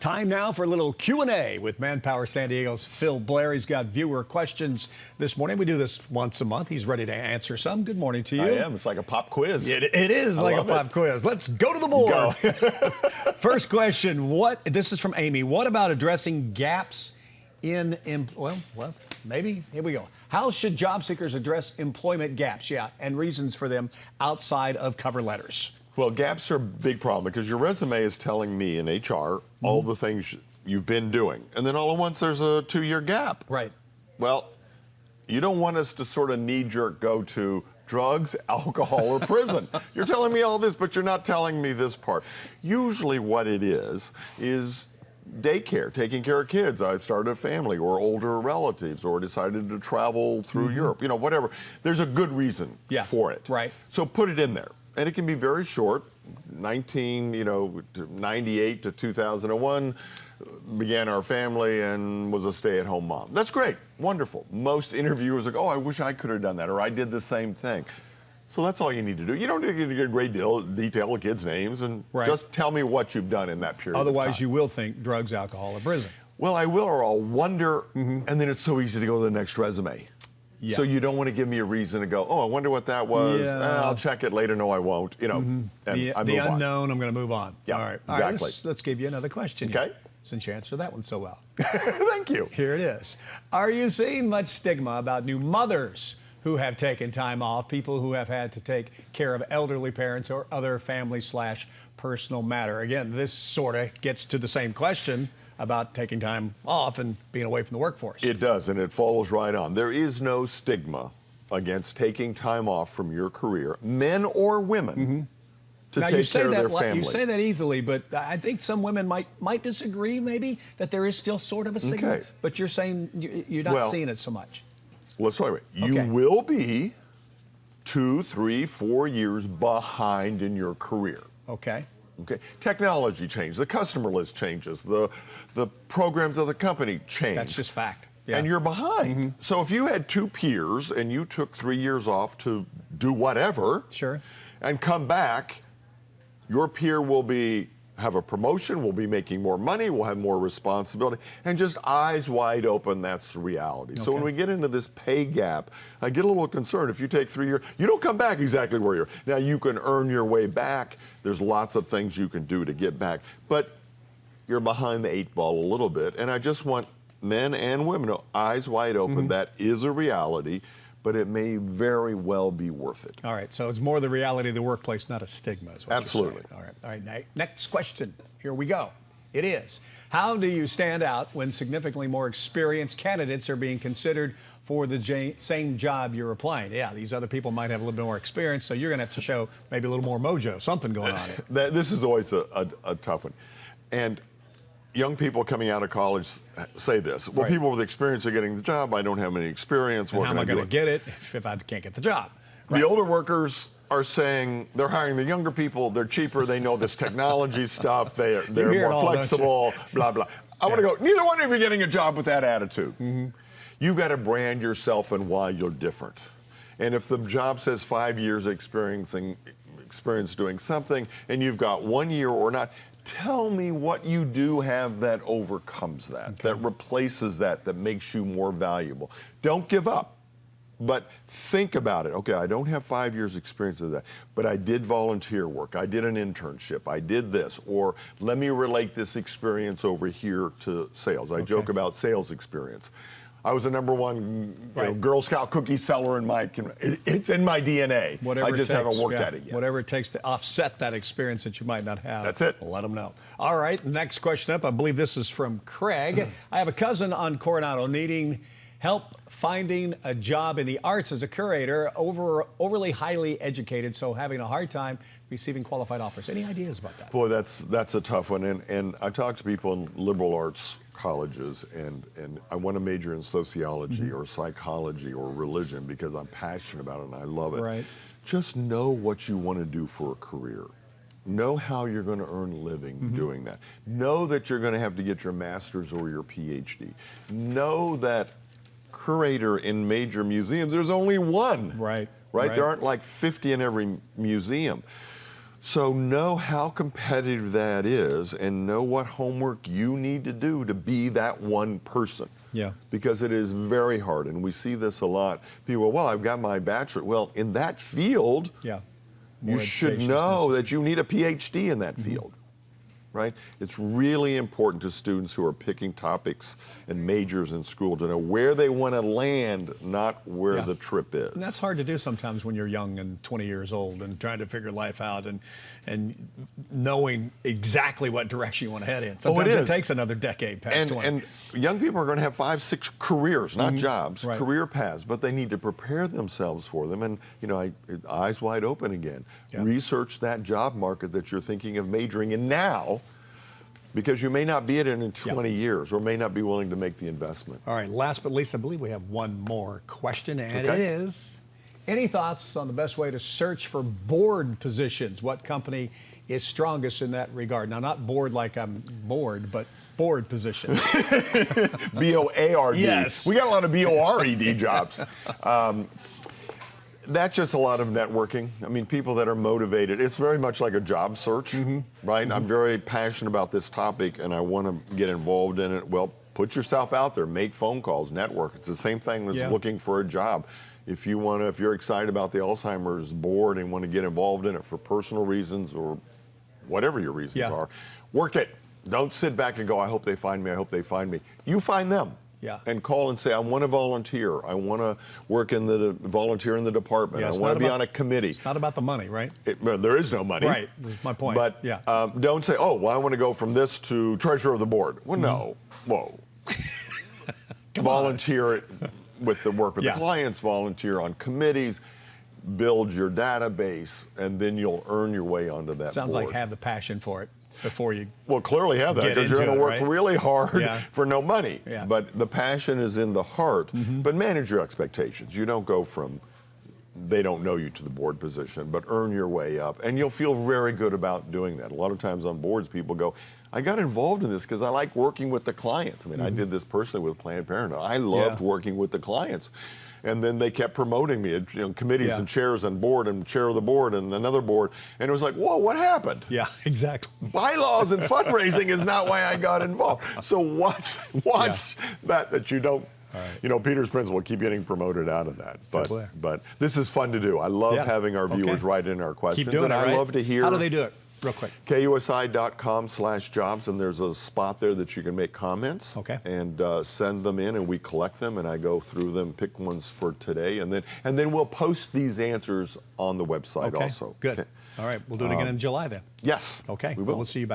Time now for a little Q&A with Manpower San Diego's Phil Blair. He's got viewer questions this morning. We do this once a month. He's ready to answer some. Good morning to you. I am. It's like a pop quiz. It is like a pop quiz. Let's go to the board. First question. This is from Amy. What about addressing gaps in maybe. Here we go. How should job seekers address employment gaps? Yeah, and reasons for them outside of cover letters. Well, gaps are a big problem because your resume is telling me in HR all the things you've been doing. And then all at once there's a 2-year gap. Right. Well, you don't want us to sort of knee-jerk go to drugs, alcohol, or prison. You're telling me all this, but you're not telling me this part. Usually what it is daycare, taking care of kids. I've started a family, or older relatives, or decided to travel through Europe, whatever. There's a good reason for it. Right. So put it in there. And it can be very short. 1998 to 2001, began our family and was a stay-at-home mom. That's great, wonderful. Most interviewers are like, oh, I wish I could have done that, or I did the same thing. So that's all you need to do. You don't need to get a great detail of kids' names, and just tell me what you've done in that period of time. Otherwise, you will think drugs, alcohol, or prison. Well, I will, or I'll wonder, and then it's so easy to go to the next resume. So you don't want to give me a reason to go, oh, I wonder what that was. Yeah. I'll check it later. No, I won't. And the unknown, I'm going to move on. Yeah, all right. exactly. All right, let's give you another question. Okay. Since you answered that one so well. Thank you. Here it is. Are you seeing much stigma about new mothers who have taken time off, people who have had to take care of elderly parents or other family/personal matter? Again, this sort of gets to the same question about taking time off and being away from the workforce. It does, and it follows right on. There is no stigma against taking time off from your career, men or women, to take care of their family. You say that easily, but I think some women might disagree, maybe, that there is still sort of a stigma. Okay. But you're saying you're not seeing it so much. Let's talk about it. You will be 2, 3, 4 years behind in your career. Okay. Okay. Technology changes, the customer list changes, the programs of the company change. That's just fact. Yeah. And you're behind. So if you had 2 peers and you took 3 years off to do whatever, and come back, your peer will have a promotion, will be making more money, will have more responsibility, and just eyes wide open, that's the reality. So when we get into this pay gap, I get a little concerned. If you take 3 years, you don't come back exactly where you're. Now you can earn your way back. There's lots of things you can do to get back, but you're behind the 8 ball a little bit. And I just want men and women, eyes wide open, that is a reality, but it may very well be worth it. All right, so it's more the reality of the workplace, not a stigma, is what Absolutely. you're saying. All right, next question. Here we go. It is, how do you stand out when significantly more experienced candidates are being considered for the same job you're applying? Yeah, these other people might have a little bit more experience, so you're going to have to show maybe a little more mojo, something going on here. This is always a tough one. And young people coming out of college say this. Well, people with experience are getting the job. I don't have any experience. And how am I going to get it if I can't get the job? The older workers are saying they're hiring the younger people. They're cheaper. They know this technology stuff. They're more flexible, blah, blah. I want to go, neither one of you are getting a job with that attitude. You've got to brand yourself and why you're different. And if the job says 5 years experience doing something and you've got 1 year or not, tell me what you do have that overcomes that, that replaces that makes you more valuable. Don't give up, but think about it. Okay, I don't have 5 years experience of that, but I did volunteer work. I did an internship. I did this, or let me relate this experience over here to sales. I joke about sales experience. I was the #1 Girl Scout cookie seller in my, it's in my DNA. I just haven't worked at it yet. Whatever it takes to offset that experience that you might not have. That's it. Let them know. All right, next question up. I believe this is from Craig. I have a cousin on Coronado needing help finding a job in the arts as a curator, overly highly educated, so having a hard time receiving qualified offers. Any ideas about that? Boy, that's a tough one. And I talk to people in liberal arts colleges, and I want to major in sociology or psychology or religion because I'm passionate about it and I love it. Right. Just know what you want to do for a career. Know how you're going to earn a living doing that. Know that you're going to have to get your master's or your PhD. Know that curator in major museums, there's only one. Right. There aren't like 50 in every museum. So know how competitive that is and know what homework you need to do to be that one person. Yeah. Because it is very hard, and we see this a lot. People, well, I've got my bachelor. Well, in that field, Yeah. you should know that you need a PhD in that field. Right? It's really important to students who are picking topics and majors in school to know where they want to land, not where the trip is. And that's hard to do sometimes when you're young and 20 years old and trying to figure life out and knowing exactly what direction you want to head in. Sometimes it takes another decade past 20. And young people are going to have 5, 6 careers, not jobs, Right. career paths, but they need to prepare themselves for them. And, eyes wide open again. Yeah. Research that job market that you're thinking of majoring in now, because you may not be in 20 years or may not be willing to make the investment. All right, last but least, I believe we have one more question, and Okay. it is, any thoughts on the best way to search for board positions? What company is strongest in that regard? Now, not bored like I'm bored, but board positions. B-O-A-R-D. Yes. We got a lot of B-O-R-E-D jobs. That's just a lot of networking. I mean, people that are motivated. It's very much like a job search, right? I'm very passionate about this topic and I want to get involved in it. Well, put yourself out there, make phone calls, network. It's the same thing as looking for a job. If you're excited about the Alzheimer's board and want to get involved in it for personal reasons or whatever your reasons are, work it. Don't sit back and go, I hope they find me, I hope they find me. You find them. Yeah. And call and say, I want to volunteer. I want to volunteer in the department. I want to be on a committee. It's not about the money, right? There is no money. Right, that's my point. But don't say, oh, well, I want to go from this to treasurer of the board. Well, no. Whoa. Volunteer with the work with the clients, volunteer on committees, build your database, and then you'll earn your way onto that Sounds board. like have the passion for it before you. Well, clearly have that Get because you're into going to it, work right? really hard for no money. Yeah. But the passion is in the heart. But manage your expectations. You don't go from they don't know you to the board position, but earn your way up. And you'll feel very good about doing that. A lot of times on boards, people go, I got involved in this because I like working with the clients. I mean, I did this personally with Planned Parenthood. I loved working with the clients. And then they kept promoting me, committees and chairs and board and chair of the board and another board. And it was like, whoa, what happened? Yeah, exactly. Bylaws and fundraising is not why I got involved. So watch that you don't, Peter's principle, keep getting promoted out of that. But this is fun to do. I love having our viewers write in our questions. Keep doing and it, I love to hear. How do they do it? Real quick. KUSI.com/jobs, and there's a spot there that you can make comments. Okay. And send them in, and we collect them, and I go through them, pick ones for today, and then we'll post these answers on the website also. Good. Okay. All right, we'll do it again in July then. Yes. Okay. We will. We'll see you back.